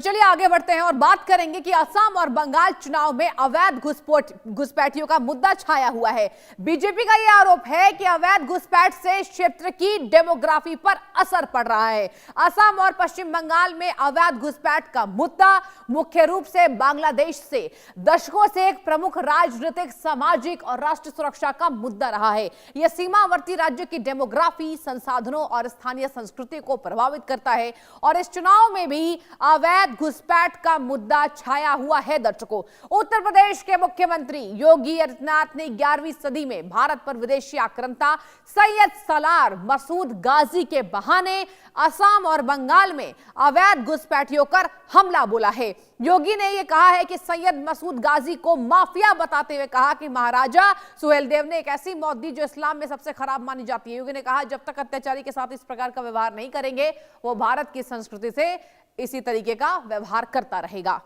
चलिए आगे बढ़ते हैं और बात करेंगे कि असम और बंगाल चुनाव में अवैध घुसपैठियों का मुद्दा छाया हुआ है। बीजेपी का यह आरोप है कि अवैध घुसपैठ से क्षेत्र की डेमोग्राफी पर असर पड़ रहा है। असम और पश्चिम बंगाल में अवैध घुसपैठ का मुद्दा मुख्य रूप से बांग्लादेश से दशकों से एक प्रमुख राजनीतिक, सामाजिक और राष्ट्र सुरक्षा का मुद्दा रहा है। यह सीमावर्ती राज्य की डेमोग्राफी, संसाधनों और स्थानीय संस्कृति को प्रभावित करता है और इस चुनाव में भी अवैध घुसपैठ का मुद्दा छाया हुआ है। दर्शकों, उत्तर प्रदेश के मुख्यमंत्री योगी आदित्यनाथ ने 11वीं सदी में भारत पर विदेशी आक्रांता सैयद सालार मसूद गाजी के बहाने असम और बंगाल में अवैध घुसपैठियों पर हमला बोला है। योगी ने यह कहा है कि सैयद मसूद गाजी को माफिया बताते हुए कहा कि महाराजा सुहेलदेव ने एक ऐसी मौत दी जो इस्लाम में सबसे खराब मानी जाती है। योगी ने कहा जब तक अत्याचारी के साथ इस प्रकार का व्यवहार नहीं करेंगे वो भारत की संस्कृति से इसी तरीके का व्यवहार करता रहेगा।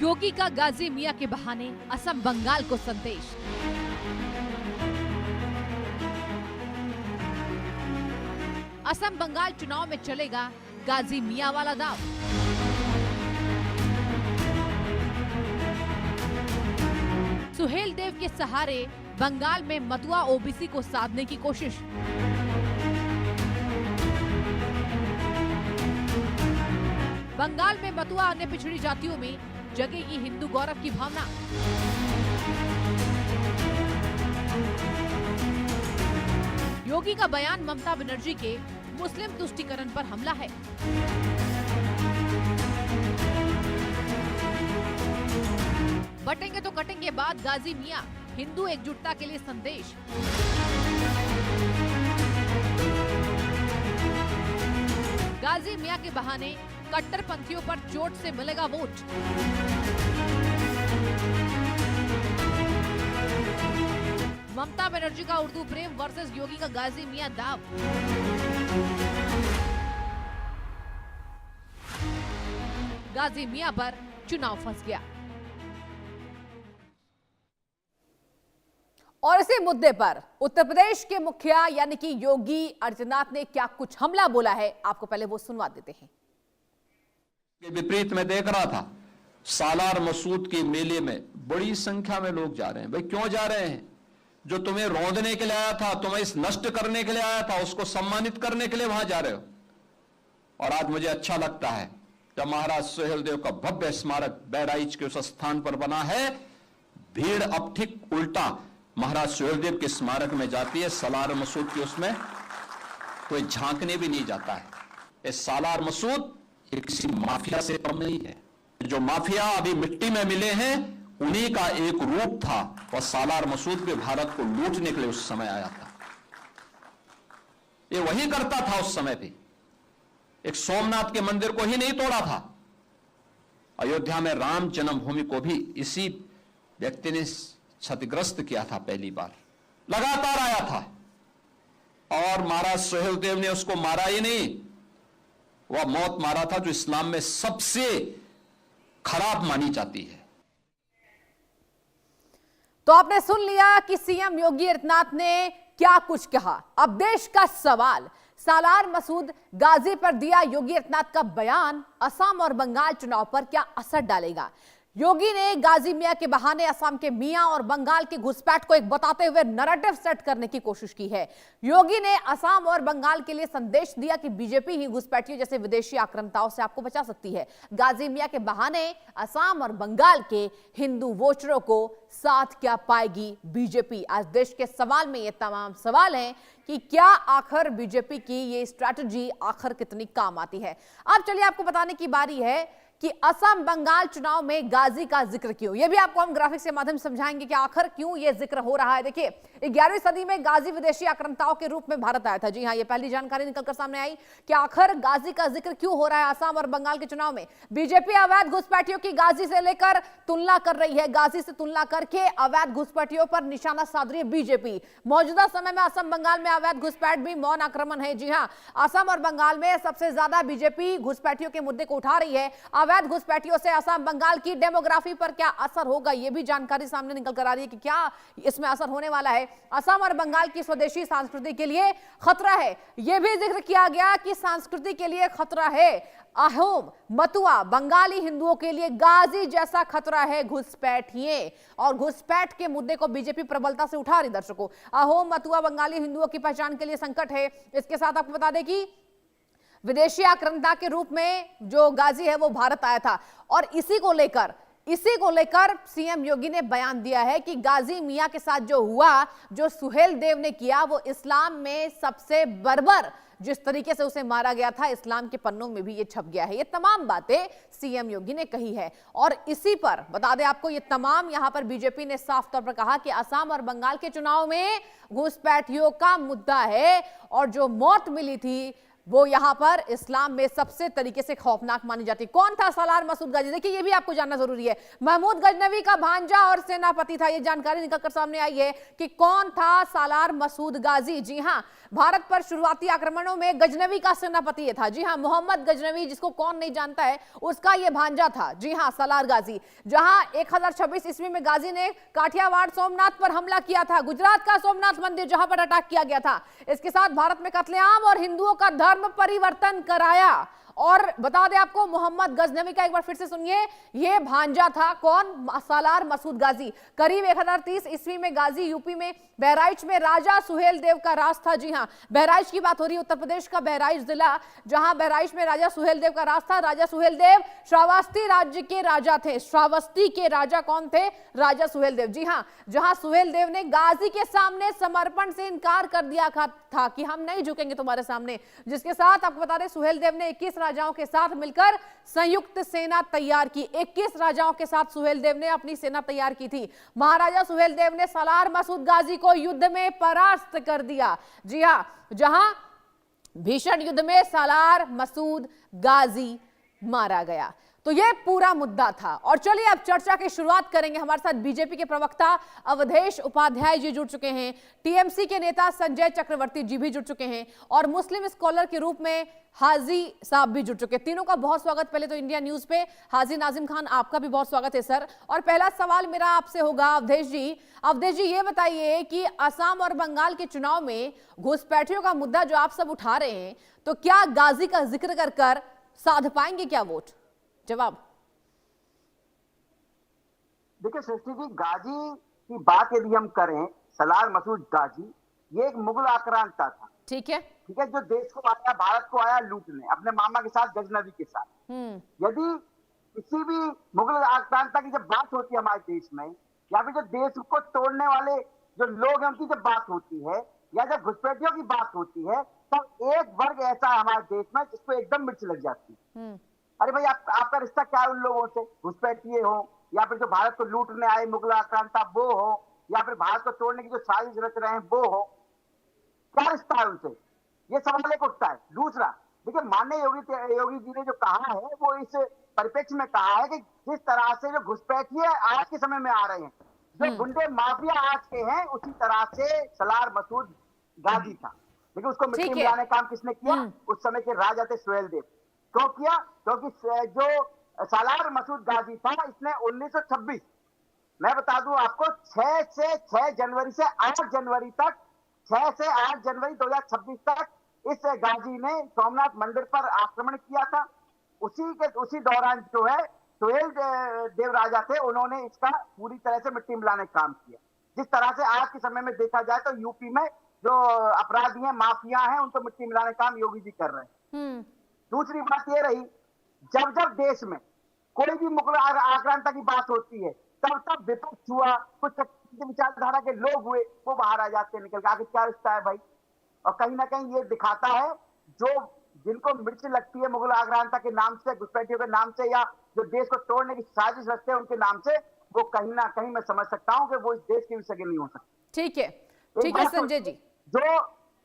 योगी का गाजी मियां के बहाने असम बंगाल को संदेश। असम बंगाल चुनाव में चलेगा गाजी मियां वाला दांव। सुहेलदेव के सहारे बंगाल में मतुआ ओबीसी को साधने की कोशिश। बंगाल में मतुआ अन्य पिछड़ी जातियों में जगेगी हिंदू गौरव की भावना। योगी का बयान ममता बनर्जी के मुस्लिम तुष्टीकरण पर हमला है। बटेंगे तो कटेंगे बाद गाजी मियां, हिंदू एकजुटता के लिए संदेश। गाजी मियां के बहाने कट्टरपंथियों पर चोट से मिलेगा वोट। ममता बनर्जी का उर्दू प्रेम वर्सेस योगी का गाजी मियां दाव। गाजी मियां पर चुनाव फंस गया। और इसी मुद्दे पर उत्तर प्रदेश के मुखिया यानी कि योगी आदित्यनाथ ने क्या कुछ हमला बोला है, आपको पहले वो सुनवा देते हैं। के विपरीत में देख रहा था, सालार मसूद के मेले में बड़ी संख्या में लोग जा रहे हैं। भाई क्यों जा रहे हैं? जो तुम्हें रौंदने के लिए आया था, तुम्हें इस नष्ट करने के लिए आया था, उसको सम्मानित करने के लिए वहां जा रहे हो। और आज मुझे अच्छा लगता है जब महाराज सुहेलदेव का भव्य स्मारक बहराइच के उस स्थान पर बना है, भीड़ अब ठीक उल्टा महाराज सुहेलदेव के स्मारक में जाती है। सालार मसूद की उसमें कोई झांकने भी नहीं जाता है। इस सालार मसूद ये किसी माफिया से कम नहीं है। जो माफिया अभी मिट्टी में मिले हैं उन्हीं का एक रूप था, और सालार मसूद भी भारत को लूटने के लिए उस समय आया था। ये वही करता था उस समय भी। एक सोमनाथ के मंदिर को ही नहीं तोड़ा था, अयोध्या में राम जन्मभूमि को भी इसी व्यक्ति ने क्षतिग्रस्त किया था। पहली बार लगातार आया था और महाराज सुहेलदेव ने उसको मारा ही नहीं, वह मौत मारा था जो इस्लाम में सबसे खराब मानी जाती है। तो आपने सुन लिया कि सीएम योगी आदित्यनाथ ने क्या कुछ कहा। अब देश का सवाल, सालार मसूद गाजी पर दिया योगी आदित्यनाथ का बयान असम और बंगाल चुनाव पर क्या असर डालेगा। योगी ने गाजी मियां के बहाने असम के मियां और बंगाल की घुसपैठ को एक बताते हुए नैरेटिव सेट करने की कोशिश की है। योगी ने असम और बंगाल के लिए संदेश दिया कि बीजेपी ही घुसपैठियों जैसे विदेशी आक्रांताओं से आपको बचा सकती है। गाजी मियां के बहाने असम और बंगाल के हिंदू वोटरों को साथ क्या पाएगी बीजेपी। आज देश के सवाल में ये तमाम सवाल हैं कि क्या आखिर बीजेपी की ये स्ट्रैटेजी आखिर कितनी काम आती है। अब चलिए आपको बताने की बारी है कि असम बंगाल चुनाव में गाजी का जिक्र क्यों। यह भी आपको हम ग्राफिक्स के माध्यम से समझाएंगे कि आखिर क्यों यह जिक्र हो रहा है। देखिए, 11वीं सदी में गाजी विदेशी आक्रांताओं के रूप में भारत आया था। जी हां, यह पहली जानकारी निकलकर सामने आई कि आखिर गाजी का जिक्र क्यों हो रहा है असम और बंगाल के चुनाव में। बीजेपी अवैध घुसपैठियों की गाजी से लेकर तुलना कर रही है। गाजी से तुलना करके अवैध घुसपैठियों पर निशाना साध रही है बीजेपी। मौजूदा समय में असम बंगाल में अवैध घुसपैठ भी मौन आक्रमण है। जी हां, असम और बंगाल में सबसे ज्यादा बीजेपी घुसपैठियों के मुद्दे को उठा रही है। अवैध घुसपैठियों से असम बंगाल की डेमोग्राफी पर क्या असर होगा, यह भी जानकारी सामने निकल कर आ रही है कि क्या इसमें असर होने वाला है। असम और बंगाल की स्वदेशी संस्कृति के लिए खतरा है, यह भी जिक्र किया गया कि संस्कृति के लिए खतरा है। अहोम, मतुआ बंगाली हिंदुओं के लिए गाजी जैसा खतरा है घुसपैठिए, और घुसपैठ के मुद्दे को बीजेपी प्रबलता से उठा रही। दर्शकों, अहोम मतुआ बंगाली हिंदुओं की पहचान के लिए संकट है। इसके साथ आपको बता दें कि विदेशी आक्रांता के रूप में जो गाजी है वो भारत आया था, और इसी को लेकर सीएम योगी ने बयान दिया है कि गाजी मियां के साथ जो हुआ, जो सुहेल देव ने किया, वो इस्लाम में सबसे बर्बर जिस तरीके से उसे मारा गया था, इस्लाम के पन्नों में भी ये छप गया है। ये तमाम बातें सीएम योगी ने कही है, और इसी पर बता दें आपको, ये तमाम यहां पर बीजेपी ने साफ तौर पर कहा कि असम और बंगाल के चुनाव में घुसपैठियों का मुद्दा है, और जो मौत मिली थी वो यहां पर इस्लाम में सबसे तरीके से खौफनाक मानी जाती। कौन था सालार मसूद गाजी? देखिए, ये भी आपको जानना जरूरी है। महमूद गजनवी का भांजा और सेनापति था। ये जानकारी निकलकर सामने आई है कि कौन था सालार मसूद गाजी। जी हां, भारत पर शुरुआती आक्रमणों में गजनवी का सेनापति था। जी हां, मोहम्मद गजनवी, जिसको कौन नहीं जानता है, उसका यह भांजा था। जी हां, सालार गाजी। जहां 1026 ईस्वी में गाजी ने काठियावाड़ सोमनाथ पर हमला किया था, गुजरात का सोमनाथ मंदिर जहां पर अटैक किया गया था। इसके साथ भारत में कत्लेआम और हिंदुओं का धर्म परिवर्तन कराया। और बता दें आपको, मोहम्मद गजनवी का एक बार फिर से सुनिए, यह भांजा था कौन? सालार मसूद गाजी। करीब 1030 ईस्वी में गाजी यूपी में बहराइच में राजा सुहेल देव का राज था। जी हां, बहराइच की बात हो रही है, उत्तर प्रदेश का बहराइच जिला, जहां बहराइच में राजा सुहेल देव का राज था। राजा सुहेल देव श्रावस्ती राज्य के राजा थे। श्रावस्ती के राजा कौन थे? राजा सुहेल देव। जी हां, जहां सुहेल देव ने गाजी के सामने समर्पण से इनकार कर दिया था कि हम नहीं झुकेंगे तुम्हारे सामने, जिसके साथ आपको बता दें सुहेल देव ने 21 राजाओं के साथ मिलकर संयुक्त सेना तैयार की। 21 राजाओं के साथ सुहेल देव ने अपनी सेना तैयार की थी। महाराजा सुहेल देव ने सालार मसूद गाजी को युद्ध में परास्त कर दिया। जी हां, जहां भीषण युद्ध में सालार मसूद गाजी मारा गया। तो यह पूरा मुद्दा था। और चलिए अब चर्चा की शुरुआत करेंगे। हमारे साथ बीजेपी के प्रवक्ता अवधेश उपाध्याय जी जुड़ चुके हैं, टीएमसी के नेता संजय चक्रवर्ती जी भी जुड़ चुके हैं, और मुस्लिम स्कॉलर के रूप में हाजी साहब भी जुड़ चुके हैं। तीनों का बहुत स्वागत पहले तो इंडिया न्यूज पे। हाजी नाजिम खान, आपका भी बहुत स्वागत है सर। और पहला सवाल मेरा आपसे होगा अवधेश जी, ये बताइए कि असम और बंगाल के चुनाव में घुसपैठियों का मुद्दा जो आप सब उठा रहे हैं, तो क्या गाजी का जिक्र कर साध पाएंगे क्या वोट? जवाब। देखिए सृष्टि जी, गाजी की बात यदि हम करें, सलार मसूद गाजी, ये एक मुगल आक्रांता था। ठीक है, जो देश को आया, भारत को आया लूटने, अपने मामा के साथ, गजनवी के साथ। यदि किसी भी मुगल आक्रांता की जब बात होती है हमारे देश में, या फिर जो देश को तोड़ने वाले जो लोग हैं उनकी जब बात होती है, या जब घुसपैठियों की बात होती है, तब एक वर्ग ऐसा है हमारे देश में जिसको एकदम मिर्च लग जाती है। अरे भाई, आपका रिश्ता क्या है उन लोगों से? घुसपैठिए हो, या फिर जो भारत को लूटने आए मुगल आक्रांता वो हो, या फिर भारत को तोड़ने की जो साजिश रच रहे हैं वो हो, क्या रिश्ता है उनसे? ये सवाल एक उठता है। दूसरा, देखिए माननीय योगी जी ने जो कहा है वो इस परिप्रेक्ष्य में कहा है कि जिस तरह से जो घुसपैठिए आज के समय में आ रहे हैं, जो गुंडे माफिया आज के हैं, उसी तरह से सलार मसूद गाजी था। लेकिन उसको मिट्टी मिलाने का काम किसने किया? उस समय के राजा थे सुहेल देव। क्यों किया? क्योंकि जो सालार मसूद गाजी था, इसने 1926, मैं बता दूं आपको, 6 जनवरी से 8 जनवरी तक, 6 से 8 जनवरी 2026 तक इस गाजी ने सोमनाथ मंदिर पर आक्रमण किया था। उसी दौरान जो है सुहेल देव राजा थे, उन्होंने इसका पूरी तरह से मिट्टी मिलाने का काम किया। जिस तरह से आज के समय में देखा जाए तो यूपी में जो अपराधी हैं, माफिया हैं, उनको मिट्टी मिलाने का काम योगी जी कर रहे हैं। दूसरी बात ये रही, जब देश में कोई भी मुगल आक्रांता की बात होती है, तब विपक्ष हुआ, कुछ विचारधारा के लोग हुए, वो बाहर आ जाते हैं निकल के। आगे क्या रिश्ता है भाई? और कहीं ना कहीं ये दिखाता है, जो जिनको मिर्च लगती है मुगल आक्रांता के नाम से, घुसपैठियों के नाम से, या जो देश को तोड़ने की साजिश रचते हैं उनके नाम से, वो कहीं ना कहीं मैं समझ सकता हूं कि वो इस देश के भी सगे नहीं हो सकते। ठीक है संजय जी। जो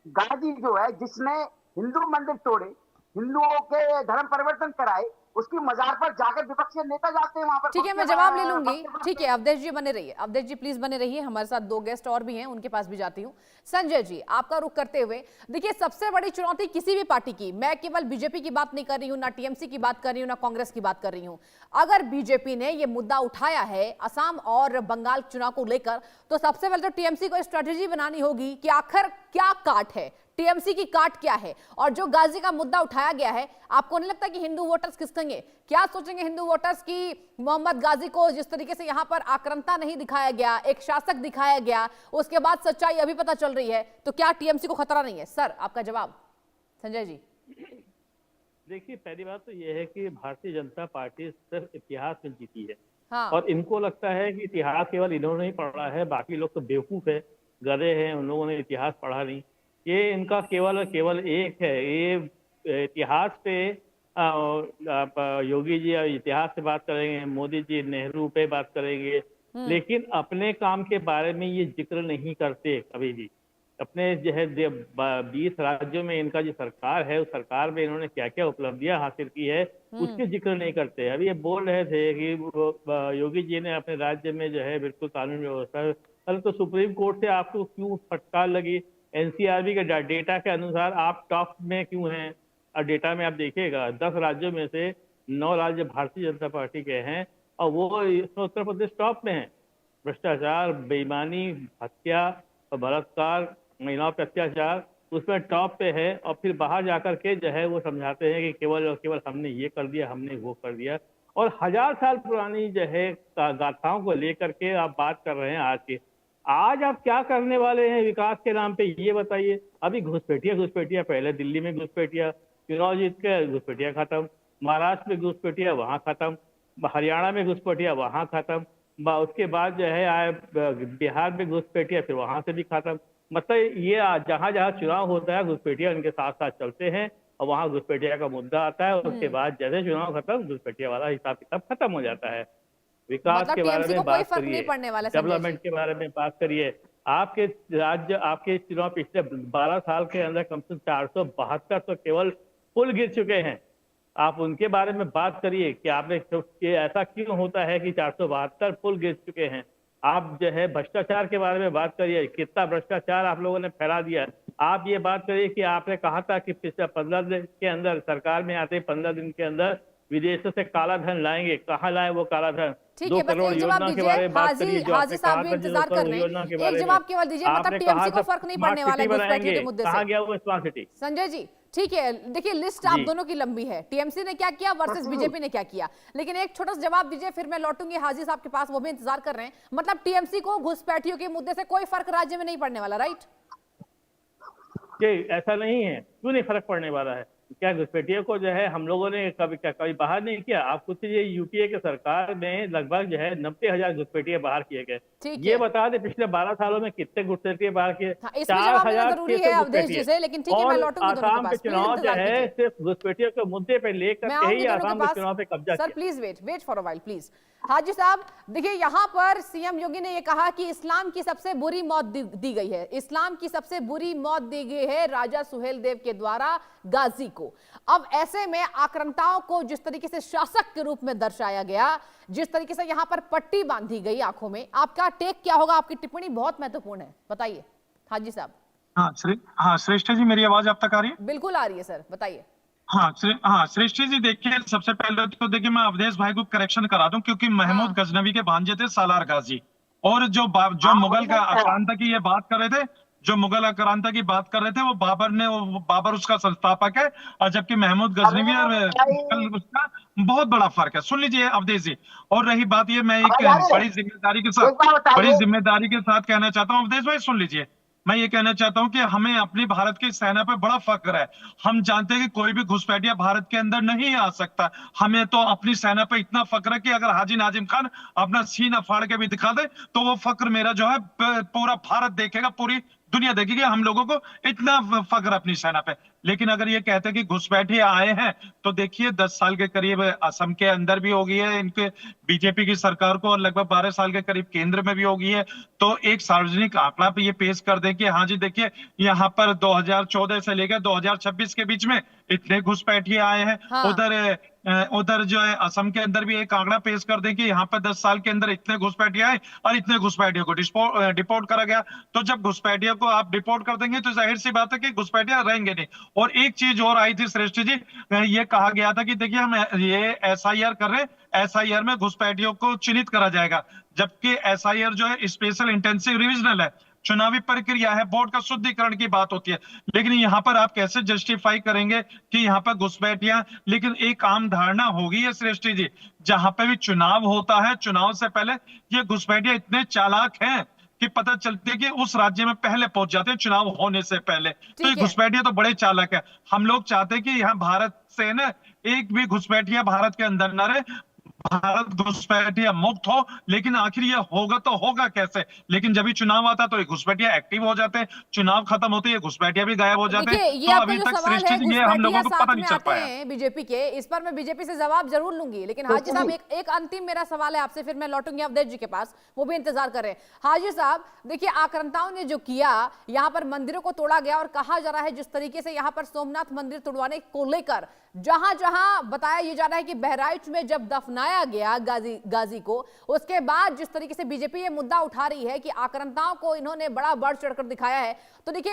गाजी जो है, जिसने हिंदू मंदिर तोड़े, हिंदुओं के धर्म परिवर्तन कराए, उसकी मजार पर जाकर विपक्षी नेता जाते हैं वहां पर। ठीक है, मैं जवाब ले लूंगी। ठीक है, अवधेश जी बने रहिए, अवधेश जी प्लीज बने रहिए, हमारे साथ दो गेस्ट और भी हैं, उनके पास भी जाती हूँ। संजय जी, आपका रुख करते हुए, देखिए सबसे बड़ी चुनौती किसी भी पार्टी की, मैं केवल बीजेपी की बात नहीं कर रही हूँ, ना टीएमसी की बात कर रही हूँ, ना कांग्रेस की बात कर रही हूँ। अगर बीजेपी ने यह मुद्दा उठाया है असम और बंगाल चुनाव को लेकर, तो सबसे पहले तो टीएमसी को स्ट्रेटेजी बनानी होगी कि आखिर क्या काट है, टीएमसी की काट क्या है। और जो गाजी का मुद्दा उठाया गया है, आपको नहीं लगता कि हिंदू वोटर्स खिसकेंगे? क्या सोचेंगे हिंदू वोटर्स की मोहम्मद गाजी को जिस तरीके से यहां पर आक्रांता नहीं दिखाया गया, एक शासक दिखाया गया, उसके बाद सच्चाई अभी पता चल रही है, तो क्या टीएमसी को खतरा नहीं है? सर आपका जवाब। संजय जी। देखिए, पहली बात तो यह है कि भारतीय जनता पार्टी सिर्फ इतिहास में जीती है। हाँ। और इनको लगता है कि इतिहास केवल इन्होंने ही पढ़ा है, बाकी लोग तो बेवकूफ है, गधे हैं, उन लोगों ने इतिहास पढ़ा नहीं। ये इनका केवल एक है, ये इतिहास पे योगी जी इतिहास से बात करेंगे, मोदी जी नेहरू पे बात करेंगे, लेकिन अपने काम के बारे में ये जिक्र नहीं करते कभी भी। अपने जो है 20 राज्यों में इनका जो सरकार है, उस सरकार में इन्होंने क्या क्या उपलब्धियां हासिल की है उसके जिक्र नहीं करते। अभी ये बोल रहे थे कि योगी जी ने अपने राज्य में जो है बिल्कुल कानून व्यवस्था, कल तो सुप्रीम कोर्ट से आपको क्यों फटकार लगी? एनसीआरबी के डेटा के अनुसार आप टॉप में क्यों हैं? और डेटा में आप देखिएगा 10 राज्यों में से 9 राज्य भारतीय जनता पार्टी के हैं और वो उत्तर प्रदेश टॉप में है। भ्रष्टाचार, बेईमानी, हत्या और बलात्कार, महिलाओं पर अत्याचार, उसमें टॉप पे है। और फिर बाहर जाकर के जो है वो समझाते हैं कि केवल और केवल हमने ये कर दिया, हमने वो कर दिया। और 1000 साल पुरानी जो है गाथाओं को लेकर के आप बात कर रहे हैं। आज आप क्या करने वाले हैं विकास के नाम पे, ये बताइए। अभी घुसपैठिया, पहले दिल्ली में घुसपैठिया, चुनाव जीत के घुसपैठिया खत्म, महाराष्ट्र में घुसपैठिया वहां खत्म, हरियाणा में घुसपैठिया वहां खत्म, उसके बाद जो है आए बिहार में घुसपैठिया, फिर वहां से भी खत्म। मतलब ये जहां जहां चुनाव होता है घुसपैठिया उनके साथ साथ चलते हैं और वहां घुसपैठिया का मुद्दा आता है और उसके बाद जैसे चुनाव खत्म घुसपैठिया वाला हिसाब किताब खत्म हो जाता है। विकास के बारे में बात करिए, डेवलपमेंट के बारे में बात करिए। आपके राज्य, आपके चुनाव पिछले 12 साल के अंदर कम से कम 472 तो केवल पुल गिर चुके हैं। आप उनके बारे में बात करिए कि आपने ऐसा क्यों होता है कि 472 पुल गिर चुके हैं। आप जो है भ्रष्टाचार के बारे में बात करिए, कितना भ्रष्टाचार आप लोगों ने फैला दिया। आप ये बात करिए कि आपने कहा था कि पिछले 15 दिन के अंदर सरकार में आते 15 दिन के अंदर विदेशों से काला धन लाएंगे। कहाँ लाए वो काला धन? 2 करोड़ योजना के बारे में बात करिए जो आपने कहा था, 2 करोड़ योजना के बारे में आपने कहा था स्मार्ट सिटी बनाएंगे, कहाँ गया वो स्मार्ट सिटी? संजय जी ठीक है, देखिए लिस्ट आप दोनों की लंबी है, टीएमसी ने क्या किया वर्सेस बीजेपी ने क्या किया, लेकिन एक छोटा सा जवाब दीजिए, फिर मैं लौटूंगी हाजी साहब के पास, वो भी इंतजार कर रहे हैं। मतलब टीएमसी को घुसपैठियों के मुद्दे से कोई फर्क राज्य में नहीं पड़ने वाला, राइट? ऐसा नहीं है, क्यों नहीं फर्क पड़ने वाला है? क्या घुसपैठियों को जो है हम लोगों ने कभी बाहर नहीं किया? आप कुछ ये यूपीए के सरकार में लगभग जो है 90,000 घुसपैठिए बाहर किए गए। ये बता दे पिछले 12 सालों में कितने घुसपैठिए बाहर किए? 4,000 लेकिन ठीक है, मैं लौटूंगी आसाम के चुनाव जो है सिर्फ घुसपैठियों के मुद्दे पे लेकर ही आसाम के चुनाव पे कब्जा किया। Sir please wait for a while please. हाजी साहब देखिए, यहाँ पर सीएम योगी ने यह कहा कि इस्लाम की सबसे बुरी मौत दी गई है, इस्लाम की सबसे बुरी मौत दी गई है राजा सुहेल देव के द्वारा गाजी को। अब ऐसे में आक्रांताओं को जिस तरीके से शासक के रूप में दर्शाया गया, जिस तरीके से यहाँ पर पट्टी बांधी गई आंखों में, आपका टेक क्या होगा? आपकी टिप्पणी बहुत महत्वपूर्ण है, बताइए हाजी साहब। हाँ श्रेष्ठ जी, मेरी आवाज आप तक आ रही है? बिल्कुल आ रही है सर, बताइए। हाँ श्रेष्ठ जी, देखिए सबसे पहले तो देखिए मैं अवधेश भाई को करेक्शन करा दूं, क्योंकि महमूद गजनवी के भांजे थे सालार गाजी, और जो मुगल का आक्रांता की ये बात कर रहे थे, जो मुगल आक्रांता की बात कर रहे थे, वो बाबर उसका संस्थापक है, और जबकि महमूद गजनवी और उसका बहुत बड़ा फर्क है। सुन लीजिए अवधेश जी, और रही बात ये, मैं एक बड़ी जिम्मेदारी के साथ कहना चाहता हूँ अवधेश भाई, सुन लीजिए। मैं ये कहना चाहता हूं कि हमें अपनी भारत की सेना पे बड़ा फख्र है। हम जानते हैं कि कोई भी घुसपैठिया भारत के अंदर नहीं आ सकता। हमें तो अपनी सेना पे इतना फख्र है कि अगर हाजी नाजिम खान अपना सीना फाड़ के भी दिखा दे तो वो फख्र मेरा जो है पूरा भारत देखेगा, पूरी दुनिया देखेगी। हम लोगों को इतना फख्र अपनी सेना पे। लेकिन अगर ये कहते हैं कि घुसपैठिए आए हैं, तो देखिए 10 साल के करीब असम के अंदर भी हो गई है इनके बीजेपी की सरकार को, और लगभग 12 साल के करीब केंद्र में भी हो गई है। तो एक सार्वजनिक आंकड़ा पे ये पेश कर दे कि हाँ जी देखिए यहाँ पर 2014 से लेकर 2026 के बीच में इतने घुसपैठिए आए हैं। हाँ। उधर उधर जो है असम के अंदर भी एक आंकड़ा पेश कर दें कि यहाँ पे 10 साल के अंदर इतने घुसपैठिए आए और इतने घुसपैठियों को डिपोर्ट करा गया। तो जब घुसपैठियों को आप डिपोर्ट कर देंगे तो जाहिर सी बात है कि घुसपैठिया रहेंगे नहीं। और एक चीज और आई थी श्रेष्ठ जी, ये कहा गया था कि देखिए हम ये एसआईआर कर रहे हैं, एसआईआर में घुसपैठियों को चिन्हित करा जाएगा, जबकि एसआईआर जो है स्पेशल इंटेंसिव रिविजनल है, चुनावी प्रक्रिया है, वोट का शुद्धिकरण की बात होती है। लेकिन यहाँ पर आप कैसे जस्टिफाई करेंगे कि यहाँ पर घुसपैठियां, लेकिन एक आम धारणा होगी है श्रेष्ठ जी, जहां पे भी चुनाव होता है, चुनाव से पहले ये घुसपैठियां इतने चालाक हैं कि पता चलती है कि उस राज्य में पहले पहुंच जाते हैं चुनाव होने से पहले। तो ये घुसपैठिया तो बड़े चालाक है। हम लोग चाहते हैं कि यहाँ भारत से ना एक भी घुसपैठिया भारत के अंदर न रहे, भारत घुसपैठिया मुक्त हो। लेकिन आखिर ये होगा तो होगा कैसे? लेकिन जब भी चुनाव आता तो ये घुसपैठिया एक्टिव हो जाते हैं, चुनाव खत्म होते हैं घुसपैठिया भी गायब हो जाते हैं। ये तो अभी तक श्रेष्ठ जी ये हम लोगों को पता नहीं चल पाया। बीजेपी के इस पर मैं बीजेपी से जवाब जरूर लूंगी, लेकिन हाजी साहब एक अंतिम मेरा सवाल है आपसे, फिर मैं लौटूंगी अवधेश जी के पास, वो भी इंतजार कर रहे हैं। हाजी साहब देखिए, आक्रांताओं ने जो किया, यहाँ पर मंदिरों को तोड़ा गया और कहा जा रहा है जिस तरीके से यहाँ पर सोमनाथ मंदिर तोड़वाने को लेकर जहां जहां बताया ये जा रहा है कि बहराइच में जब दफनाया गया गाजी को, उसके बाद जिस तरीके से बीजेपी ये मुद्दा उठा रही है कि आक्रांताओं को इन्होंने बड़ा बढ़ चढ़कर दिखाया है, तो देखिए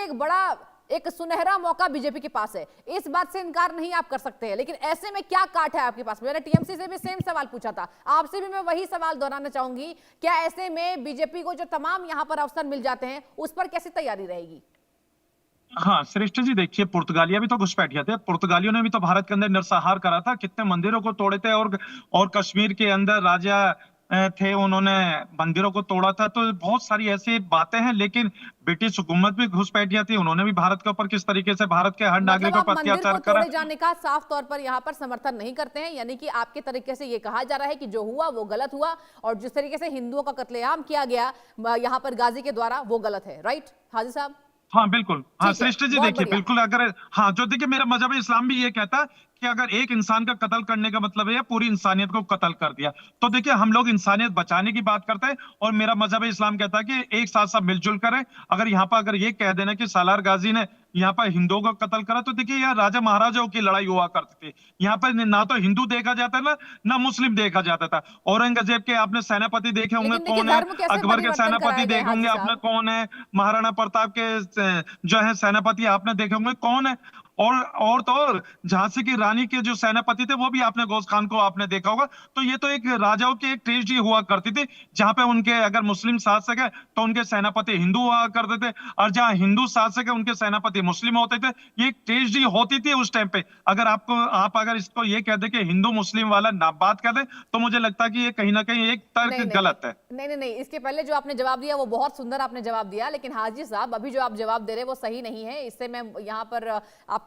एक सुनहरा मौका बीजेपी के पास है, इस बात से इनकार नहीं आप कर सकते हैं। लेकिन ऐसे में क्या काट है आपके पास? मैंने टीएमसी से भी सेम सवाल पूछा था, आपसे भी मैं वही सवाल दोहराना चाहूंगी, क्या ऐसे में बीजेपी को जो तमाम यहां पर अवसर मिल जाते हैं उस पर कैसी तैयारी रहेगी? हाँ श्रेष्ठ जी देखिए, पुर्तगालिया भी तो घुसपैठिया थे, पुर्तगालियों ने भी तो भारत के अंदर नरसंहार करा था, कितने मंदिरों को तोड़े थे। और कश्मीर के अंदर राजा थे, उन्होंने मंदिरों को तोड़ा था। तो बहुत सारी ऐसी बातें हैं। लेकिन ब्रिटिश हुकूमत भी घुसपैठिया थी, उन्होंने भी भारत के ऊपर किस तरीके से भारत के हर नागरिकों पर अत्याचार करा। तोड़े जाने का साफ तौर पर यहाँ पर समर्थन नहीं करते हैं, यानी कि आपके तरीके से ये कहा जा रहा है कि जो हुआ वो गलत हुआ और जिस तरीके से हिंदुओं का कत्लेआम किया गया यहाँ पर गाजी के द्वारा वो गलत है। राइट हाजी साहब? हाँ बिल्कुल, हाँ श्रेष्ठ जी देखिए बिल्कुल, अगर हाँ जो देखिए मेरा मजहब इस्लाम भी ये कहता है कि अगर एक इंसान का कत्ल करने का मतलब है पूरी इंसानियत को कत्ल कर दिया। तो देखिए हम लोग इंसानियत बचाने की बात करते हैं और मेरा मजहब इस्लाम कहता है कि एक साथ सब मिलजुल करें। अगर यहाँ पर अगर ये कह देना कि सालार गाजी ने यहाँ पर हिंदुओं को कत्ल करा, तो देखिए यहाँ राजा महाराजाओं की लड़ाई हुआ करती थी। यहाँ पर ना तो हिंदू देखा जाता था ना मुस्लिम देखा जाता था। औरंगजेब के आपने सेनापति देखे होंगे कौन है, अकबर के सेनापति देखे होंगे आपने कौन है, महाराणा प्रताप के जो है सेनापति आपने देखे होंगे कौन है, और तो और झांसी की रानी के जो सेनापति थे वो भी आपने गौस खान को आपने देखा होगा। तो ये तो एक राजाओं की एक ट्रेजेडी हुआ करती थी, जहां पे उनके अगर मुस्लिम शासक है तो उनके सेनापति हिंदू हुआ करते थे, और जहां हिंदू शासक है उनके सेनापति मुस्लिम होते थे। ये एक ट्रेजेडी होती थी उस टाइम पे। अगर आप अगर इसको ये कह दे कि हिंदू मुस्लिम वाला ना बात कर दे, तो मुझे लगता है कि ये कहीं ना कहीं एक तर्क गलत है। नहीं, इसके पहले जो आपने जवाब दिया वो बहुत सुंदर आपने जवाब दिया, लेकिन हाजी साहब अभी जो आप जवाब दे रहे हैं वो सही नहीं है। इससे मैं यहाँ पर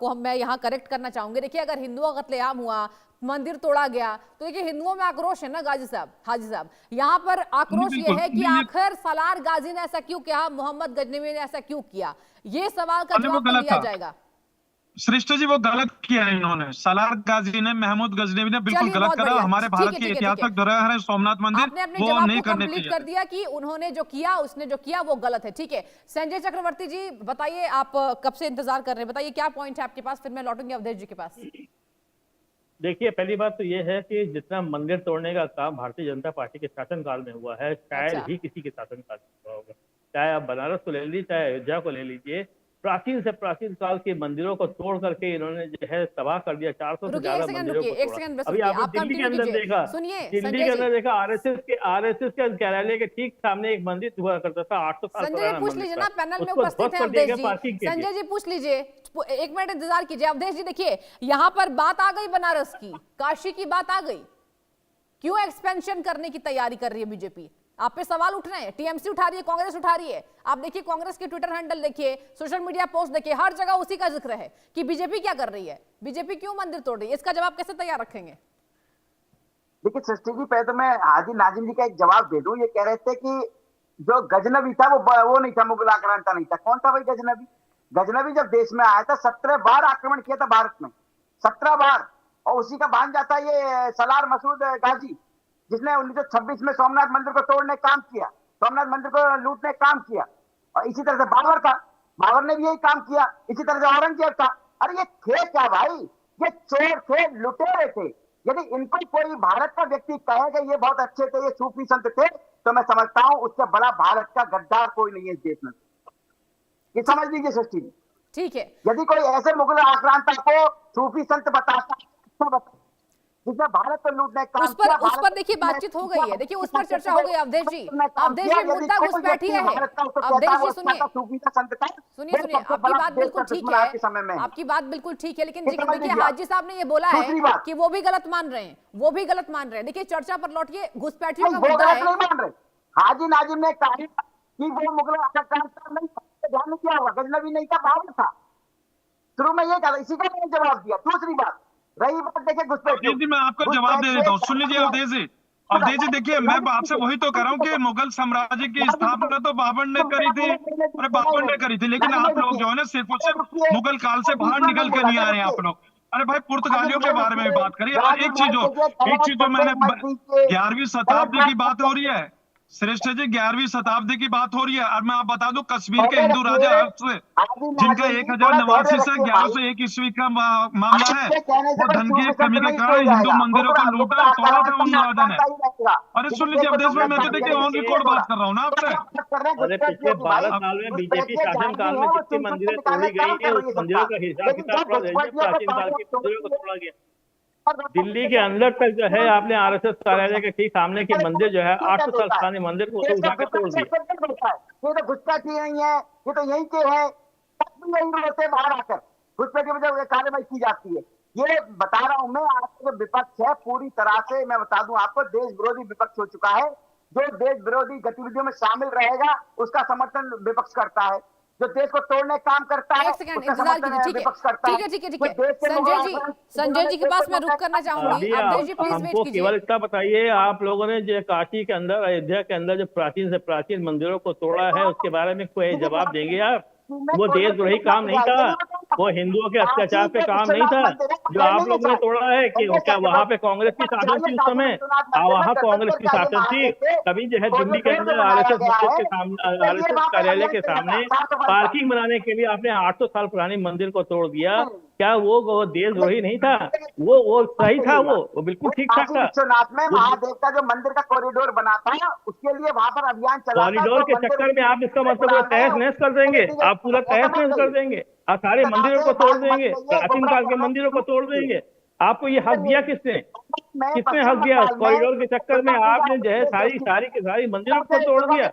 मैं यहाँ करेक्ट करना चाहूंगी। देखिए, अगर हिंदुओं का कत्लेआम हुआ, मंदिर तोड़ा गया, तो देखिए हिंदुओं में आक्रोश है ना गाजी साहब, हाजी साहब, यहाँ पर आक्रोश ये है कि आखिर सालार गाजी ने ऐसा क्यों किया, मोहम्मद गजनवी ने ऐसा क्यों किया? ये सवाल का जवाब दिया जाएगा। श्रेष्ठ जी वो गलत किया है इन्होंने, सालार गाजी ने, महमूद गजनवी ने बिल्कुल गलत करा। हमारे भारत की ऐतिहासिक धरोहर है सोमनाथ मंदिर, वो नहीं करने चाहिए। कर दिया कि उन्होंने जो किया, उसने जो किया वो गलत है। ठीक है, संजय चक्रवर्ती जी बताइए, आप कब से इंतजार कर रहे हैं, बताइए क्या पॉइंट है आपके पास, फिर मैं लौटूंगी अवधेश जी के पास। देखिए, पहली बात तो ये है कि जितना मंदिर तोड़ने का काम भारतीय जनता पार्टी के शासनकाल में हुआ है, शायद ही किसी के शासनकाल में हुआ होगा। चाहे आप बनारस को ले लीजिए, चाहे अयोध्या को ले लीजिए, प्राचीन से प्राचीन काल के मंदिरों को तोड़ करके इन्होंने जो है तबाह कर दिया। 400 से ज्यादा मंदिरों को तोड़ा। अभी आपने दिल्ली के अंदर देखा, दिल्ली के अंदर देखा, आरएसएस के कार्यालय के ठीक सामने एक मंदिर हुआ करता था 800 साल पुराना। पूछ लीजिए ना, पैनल में उपस्थित है अवधेश जी, संजय जी पूछ लीजिए, एक मिनट इंतजार कीजिए। अवधेश जी देखिए, यहाँ पर बात आ गई बनारस की, काशी की बात आ गई, क्यों एक्सपेंशन करने की तैयारी कर रही है बीजेपी? आप पे सवाल उठ रहे हैं, टीएमसी उठा रही है, कांग्रेस उठा रही है। आप देखिए कांग्रेस के ट्विटर हैंडल देखिए, सोशल मीडिया पोस्ट देखिए, हर जगह उसी का जिक्र है कि बीजेपी क्या कर रही है, बीजेपी क्यों मंदिर तोड़ रही है। इसका जवाब कैसे तैयार रखेंगे? देखिए सृष्टि जी, पहले तो मैं हाजी नाजिम जी का एक जवाब दे दूं। ये कह रहे थे कि जो गजनवी था वो नहीं था, मुगल आक्रांता नहीं था। कौन था भाई गजनवी? गजनवी जब देश में आया था 17 बार आक्रमण किया था भारत में, 17 बार। और उसी का भांजा था ये सलार मसूद गाजी, जिसने 1926 में सोमनाथ मंदिर को तोड़ने का काम किया, सोमनाथ मंदिर को लूटने का काम किया। और इसी तरह से बाबर था, बाबर ने भी यही काम किया। इसी तरह से औरंगजेब था। अरे ये थे क्या भाई? ये चोर थे, लुटेरे थे। यदि इनको कोई भारत का व्यक्ति कहेगा ये बहुत अच्छे थे, ये सूफी संत थे, तो मैं समझता हूं उससे बड़ा भारत का गद्दार कोई नहीं है इस देश में। ये समझ लीजिए सृष्टि जी। ठीक है, यदि कोई ऐसे मुगल आक्रांता को सूफी संत बताता जिसने भारत को लूटने का उस पर देखिए बातचीत हो गई है, देखिए उस पर चर्चा हो गई। अवधेश जी मुद्दा घुसपैठी है। अवधेश जी सुनिए सुनिए, आपकी बात बिल्कुल ठीक है, आपकी बात बिल्कुल ठीक है, लेकिन देखिए हाजी साहब ने ये बोला है कि वो भी गलत मान रहे हैं, वो भी गलत मान रहे हैं। देखिए चर्चा पर लौटिए, घुसपैठियों का मुद्दा है। हाजी नाजिम ने कहा कि वो मुगल आक्रांता नहीं, ध्यान में किया होगा, गजनवी नहीं था, बाबर था। शुरू में ये कहा, इसी का मैंने जवाब दिया। दूसरी बात रही बात, देखिए घुसपैठी जी मैं आपको जवाब दे देता हूँ, सुन लीजिए अवधेश जी। अवधेश जी देखिए, मैं आपसे वही तो कर रहा हूँ कि मुगल साम्राज्य की स्थापना तो बाबर ने करी थी, अरे बाबर ने करी थी, लेकिन आप लोग जो है ना सिर्फ और सिर्फ मुगल काल से बाहर निकल के नहीं आ रहे हैं आप लोग। अरे भाई पुर्तगालियों के बारे में भी बात करिए। और एक चीज जो मैंने 11वीं शताब्दी की बात हो रही है श्रेष्ठ जी, 11वीं शताब्दी की बात हो रही है। और मैं आप बता दूं कश्मीर के हिंदू राजा हर्ष जिनका 1089 से 1101 ईस्वी का मामला है, वो धन की कमी के कारण हिंदू मंदिरों को लूटा और तोड़ा था उन राजा ने। अरे सुन लीजिए अवधेश भाई, मैं तो देखिए ऑन रिकॉर्ड बात कर रहा हूँ ना आपसे। अरे पिछले 12 साल में बीजेपी शासन काल में जितनी मंदिरें तोड़ी गई है, उस मंदिरों का हिसाब किताब प्राचीन काल की मंदिरों को तोड़ा गया। दिल्ली के अंदर तक जो है आपने आरएसएस कार्यालय के ठीक सामने की मंदिर जो है 800 साल पुराने मंदिर को उठा के तोड़ दिया। ये तो घुसपैठी नहीं है, ये तो यहीं के है, यहीं होते बाहर आकर घुसपैठी वजह कार्रवाई की जाती है। ये बता रहा हूं मैं, आपका जो विपक्ष है पूरी तरह से, मैं बता दूं आपको, देश विरोधी विपक्ष हो चुका है। जो देश विरोधी गतिविधियों में शामिल रहेगा उसका समर्थन विपक्ष करता है, जो देश को तोड़ने का काम करता है। एक सेकंड इंतजार कीजिए, ठीक है। संजय जी के पास मैं रुक करना चाहूंगी। अवधेश जी प्लीज वेट हमको कीजिए। केवल इतना बताइए, आप लोगों ने जो काशी के अंदर, अयोध्या के अंदर जो प्राचीन से प्राचीन मंदिरों को तोड़ा है, उसके बारे में कोई जवाब देंगे आप? वो देशद्रोही काम नहीं था, वो हिंदुओं के अत्याचार पे काम नहीं था जो आप लोगों ने तोड़ा है। कि क्या वहां पे कांग्रेस की शासन थी उस समय? वहां कांग्रेस की शासन थी, तभी जो है दिल्ली के अंदर आरएसएस के सामने, आरएसएस कार्यालय के सामने पार्किंग बनाने के लिए आपने 800 साल पुराने मंदिर को तोड़ दिया। क्या वो देशद्रोही नहीं था? वो सही था, वो बिल्कुल ठीक ठाक था। विश्वनाथ में महादेव का जो मंदिर का कॉरिडोर बना था, उसके लिए वहां पर अभियान चला। कॉरिडोर के चक्कर में आप इसका मतलब तहस नहस कर देंगे, आप पूरा तहस नहस कर देंगे, आप सारे मंदिरों को तोड़ देंगे, प्राचीन काल के मंदिरों को तोड़ देंगे। आपको ये हक दिया किसने? किसने हक दिया? कॉरिडोर के चक्कर में आपने जो है सारी मंदिरों को तोड़ दिया।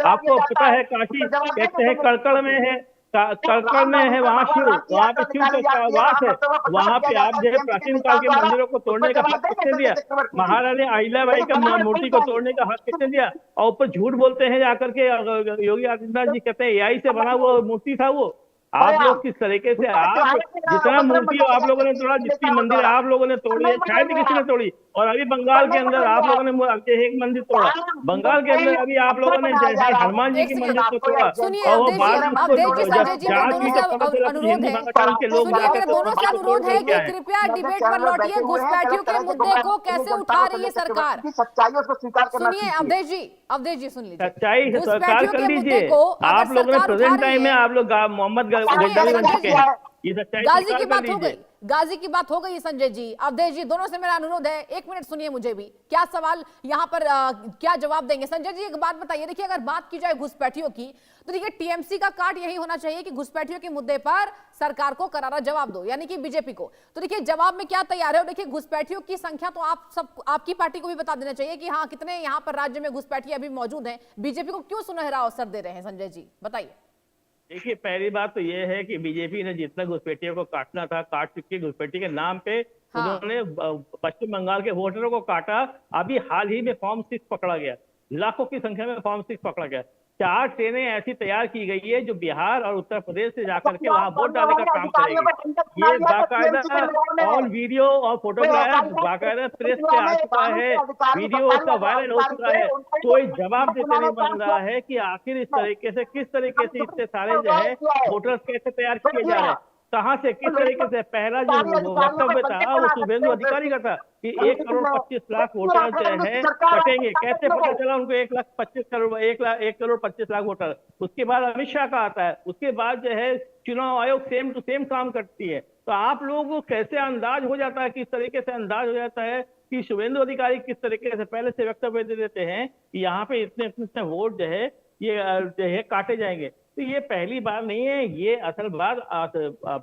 आपको पता है काशी कहते हैं कड़कड़ में है, कड़कड़ में है वहाँ शिव, वहाँ पे शिव का वास है, वहाँ पे आप जो है प्राचीन काल के मंदिरों को तोड़ने का हक किसने दिया? महारानी अहिल्याबाई का मूर्ति को तोड़ने का हक किसने दिया? और ऊपर झूठ बोलते हैं जाकर के योगी आदित्यनाथ जी, कहते हैं एआई से बना वो मूर्ति था वो। आप लोग किस तरीके से, आप जितना मूर्ति आप लोगों ने तोड़ा, जितनी मंदिर आप लोगों ने तोड़ी है, शायद किसी ने तोड़ी। और अभी बंगाल के अंदर आप लोगों ने एक मंदिर तोड़ा, बंगाल के अंदर अभी आप लोगों ने हनुमान जी के मंदिर को तोड़ा। और वो बाद में अनुरोध है कि कृपया डिबेट पर लौटिए। घुसपैठियों के मुद्दे को कैसे उठा रही है सरकार? सुनिए अवधेश जी सुन लीजिए, सच्चाई सरकार कर लीजिए। आप लोगों ने प्रेजेंट टाइम में आप लोग मोहम्मद गद्दारी बन चुके हैं। ये सच्चाई गाजी की बात हो गई, गाजी की बात हो गई। संजय जी, अवधेश जी, दोनों से मेरा अनुरोध है, 1 मिनट सुनिए मुझे भी। क्या सवाल यहाँ पर क्या जवाब देंगे? संजय जी एक बात बताइए, देखिए अगर बात की जाए घुसपैठियों की, तो देखिए टीएमसी का कार्ड यही होना चाहिए कि घुसपैठियों के मुद्दे पर सरकार को करारा जवाब दो, यानी कि बीजेपी को। तो देखिए जवाब में क्या तैयार है? और देखिए घुसपैठियों की संख्या तो आप सब, आपकी पार्टी को भी बता देना चाहिए कि हाँ कितने यहाँ पर राज्य में घुसपैठी अभी मौजूद हैं। बीजेपी को क्यों सुनहरा अवसर दे रहे हैं? संजय जी बताइए। देखिए पहली बात तो ये है कि बीजेपी ने जितना घुसपैठियों को काटना था काट चुकी। घुसपैठी के नाम पे उन्होंने पश्चिम बंगाल के वोटरों को काटा। अभी हाल ही में फॉर्म 6 पकड़ा गया, लाखों की संख्या में फॉर्म 6 पकड़ा गया। 4 ट्रेनें ऐसी तैयार की गई है जो बिहार और उत्तर प्रदेश से जाकर के वहां वोट डालने का काम करेगी। ये बाकायदा ऑन वीडियो और फोटोग्राफ बाकायदा प्रेस पे आ चुका है, वीडियो उसका वायरल हो चुका है। कोई जवाब देते नहीं बन रहा है कि आखिर इस तरीके से किस तरीके से इतने सारे जो है वोटर्स कैसे तैयार किए जा रहे हैं। कहाँ से, किस तरीके से? पहला जो वक्तव्य था वो शुभेंदु अधिकारी का था कि 1,25,00,000 वोटर जो है कटेंगे। कैसे पता चला उनको 1,25,00,000 वोटर? उसके बाद अमित शाह का आता है, उसके बाद जो है चुनाव आयोग सेम टू सेम काम करती है। तो आप लोगों को कैसे अंदाज हो जाता है, किस तरीके से अंदाज हो जाता है कि शुभेंदु अधिकारी किस तरीके से पहले से वक्तव्य दे देते हैं कि यहाँ पे इतने इतने वोट जो है ये काटे जाएंगे? तो ये पहली बार नहीं है, ये असल बात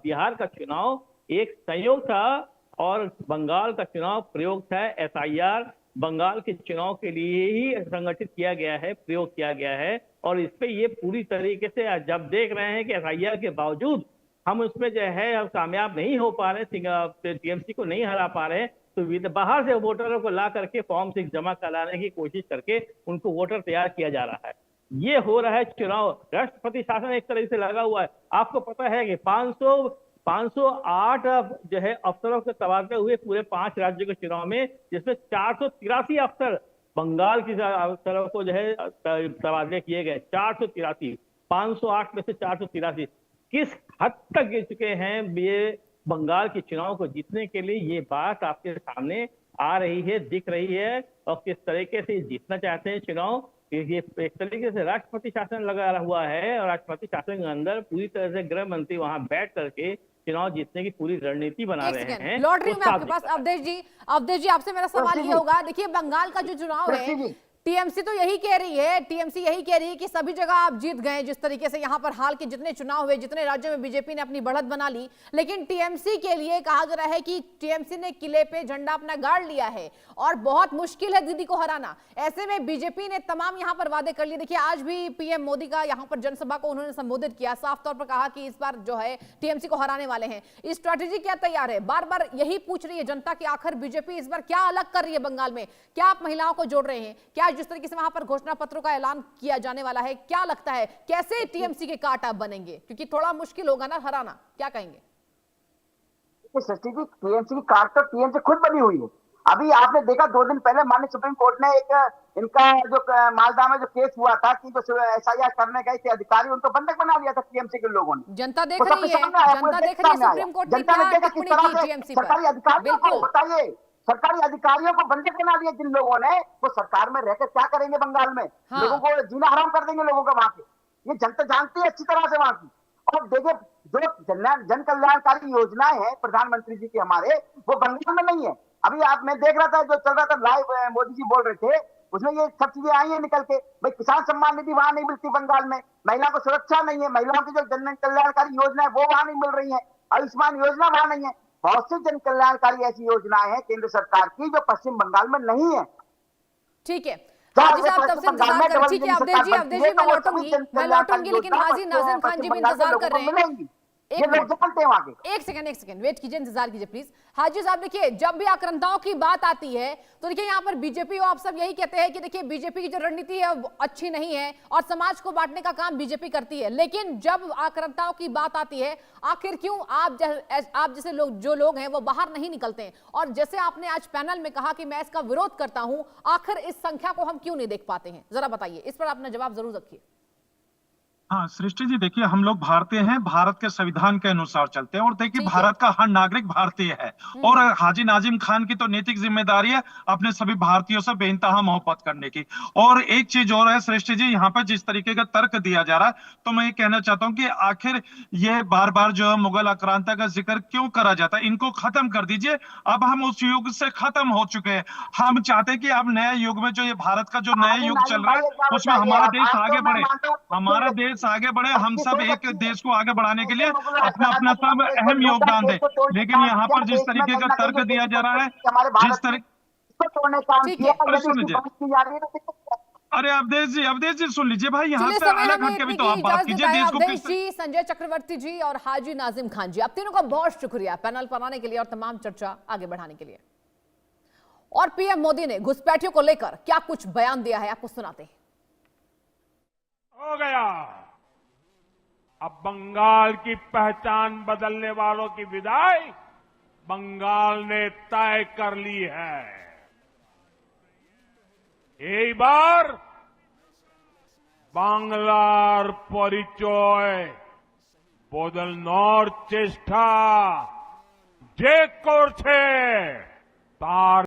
बिहार का चुनाव एक संयोग था और बंगाल का चुनाव प्रयोग था। SIR बंगाल के चुनाव के लिए ही संगठित किया गया है, प्रयोग किया गया है। और इस पे ये पूरी तरीके से जब देख रहे हैं कि SIR के बावजूद हम उसमें जो है हम कामयाब नहीं हो पा रहे, TMC को नहीं हरा पा रहे, तो बाहर से वोटरों को ला करके फॉर्म 6 जमा कराने की कोशिश करके उनको वोटर तैयार किया जा रहा है। ये हो रहा है चुनाव, राष्ट्रपति शासन एक तरह से लगा हुआ है। आपको पता है कि 508 जो है अफसरों के तबादले हुए पूरे 5 राज्यों के चुनाव में, जिसमें 483 अफसर बंगाल की अफसरों को जो है तबादले किए गए। 483, 508 में से 483 किस हद तक गिर चुके हैं ये बंगाल के चुनाव को जीतने के लिए, ये बात आपके सामने आ रही है, दिख रही है। और किस तरीके से जीतना चाहते हैं चुनाव, ये एक तरीके से राष्ट्रपति शासन लगा हुआ है और राष्ट्रपति शासन के अंदर पूरी तरह से गृह मंत्री वहां बैठ करके चुनाव जीतने की पूरी रणनीति बना रहे हैं। लौट रही हूं मैं आपके पास। अवधेश जी आपसे मेरा सवाल ये होगा, देखिए बंगाल का जो चुनाव है, टीएमसी तो यही कह रही है कि सभी जगह आप जीत गए। जिस तरीके से यहाँ पर हाल के जितने चुनाव हुए, जितने राज्यों में बीजेपी ने अपनी बढ़त बना ली, लेकिन टीएमसी के लिए कहा जा रहा है कि टीएमसी ने किले पे झंडा अपना गाड़ लिया है और बहुत मुश्किल है दीदी को हराना। ऐसे में बीजेपी ने तमाम यहाँ पर वादे कर लिए। देखिए आज भी पीएम मोदी का यहाँ पर जनसभा को उन्होंने संबोधित किया, साफ तौर पर कहा कि इस बार जो है टीएमसी को हराने वाले हैं। स्ट्रैटेजी क्या तैयार है? बार बार यही पूछ रही है जनता कि आखिर बीजेपी इस बार क्या अलग कर रही है बंगाल में? क्या आप महिलाओं को जोड़ रहे हैं? क्या जिस तरीके से वहां पर घोषणा पत्रों का ऐलान किया जाने वाला है, क्या लगता है कैसे टीएमसी के काट अब बनेंगे? क्योंकि थोड़ा मुश्किल होगा ना हराना, क्या कहेंगे? टीएमसी की काट तो टीएमसी खुद बनी हुई है। अभी आपने देखा 2 दिन पहले माननीय सुप्रीम कोर्ट ने एक इनका जो मालदा में जो केस हुआ था कि जो SIR करने गए थे अधिकारी, उनको बंधक बना दिया था टीएमसी के लोगों ने। जनता देख रही है सुप्रीम कोर्ट ने क्या टिप्पणी की टीएमसी पर। सरकारी अधिकारियों को बताइए, सरकारी अधिकारियों को बंधक बना दिया जिन लोगों ने, वो सरकार में रहकर क्या करेंगे बंगाल में? लोगों को जीना हराम कर देंगे लोगों का वहां पे। ये जनता जानती है अच्छी तरह से वहां की। और देखिए जो जन कल्याणकारी योजनाएं हैं प्रधानमंत्री जी के हमारे, वो बंगाल में नहीं है। अभी मैं देख रहा था जो चल रहा था लाइव, मोदी जी बोल रहे थे, उसमें ये सब चीजें आई है निकल के। भाई किसान सम्मान निधि वहां नहीं मिलती बंगाल में, महिला को सुरक्षा नहीं है, महिलाओं की जो जन कल्याणकारी योजना है वो वहां नहीं मिल रही है, आयुष्मान योजना वहां नहीं है। बहुत सी जन कल्याणकारी ऐसी योजनाएं हैं केंद्र सरकार की जो पश्चिम बंगाल में नहीं है। ठीक है हाजी साहब, तब से इंतजार कर। ठीक है अवधेश जी मैं लौटूंगी, लेकिन हाजी नाज़िम खान जी भी इंतजार कर रहे हैं। एक सेकंड वेट कीजिए, इंतजार कीजिए प्लीज। हाजी साहब देखिए, जब भी आक्रांताओं की बात आती है तो देखिए यहाँ पर बीजेपी आप सब यही कहते हैं कि देखिए बीजेपी की जो रणनीति है वो अच्छी नहीं है और समाज को बांटने का काम बीजेपी करती है। लेकिन जब आक्रांताओं की बात आती है, आखिर क्यों आप जैसे लोग हैं वो बाहर नहीं निकलते हैं? और जैसे आपने आज पैनल में कहा कि मैं इसका विरोध करता हूं, आखिर इस संख्या को हम क्यों नहीं देख पाते हैं? जरा बताइए, इस पर अपना जवाब जरूर रखिए। हाँ सृष्टि जी, देखिए हम लोग भारतीय हैं, भारत के संविधान के अनुसार चलते हैं और देखिए भारत का हर नागरिक भारतीय है और हाजी नाजिम खान की तो नैतिक जिम्मेदारी है अपने सभी भारतीयों से बेइंतहा मोहब्बत करने की। और एक चीज और है सृष्टि जी, यहाँ पे जिस तरीके का तर्क दिया जा रहा है, तो मैं ये कहना चाहता हूँ कि आखिर ये बार बार जो मुगल आक्रांता का जिक्र क्यों करा जाता है, इनको खत्म कर दीजिए। अब हम उस युग से खत्म हो चुके हैं। हम चाहते हैं कि अब नए युग में जो ये भारत का जो नया युग चल रहा है उसमें हमारा देश आगे बढ़े, हमारा देश आगे बढ़े। हम सब एक देश को आगे बढ़ाने के लिए अपना अपना सब अहम योगदान दें। लेकिन यहाँ पर जिस तरीके का तर्क दिया जा रहा है, जिस तरीके, अरे अवधेश जी सुन लीजिए भाई, यहाँ से अलग हटके भी तो आप बात कीजिए देश को। अवधेश जी, संजय चक्रवर्ती जी और हाजी नाजिम खान जी, आप तीनों का बहुत शुक्रिया पैनल पर आने के लिए और तमाम चर्चा आगे बढ़ाने के लिए। और पीएम मोदी ने घुसपैठियों को लेकर क्या कुछ बयान दिया है, आपको सुनाते हैं। हो गया, अब बंगाल की पहचान बदलने वालों की विदाई बंगाल ने तय कर ली है। এইবার বাংলার পরিচয় বদলনোর চেষ্টা যে করছে তার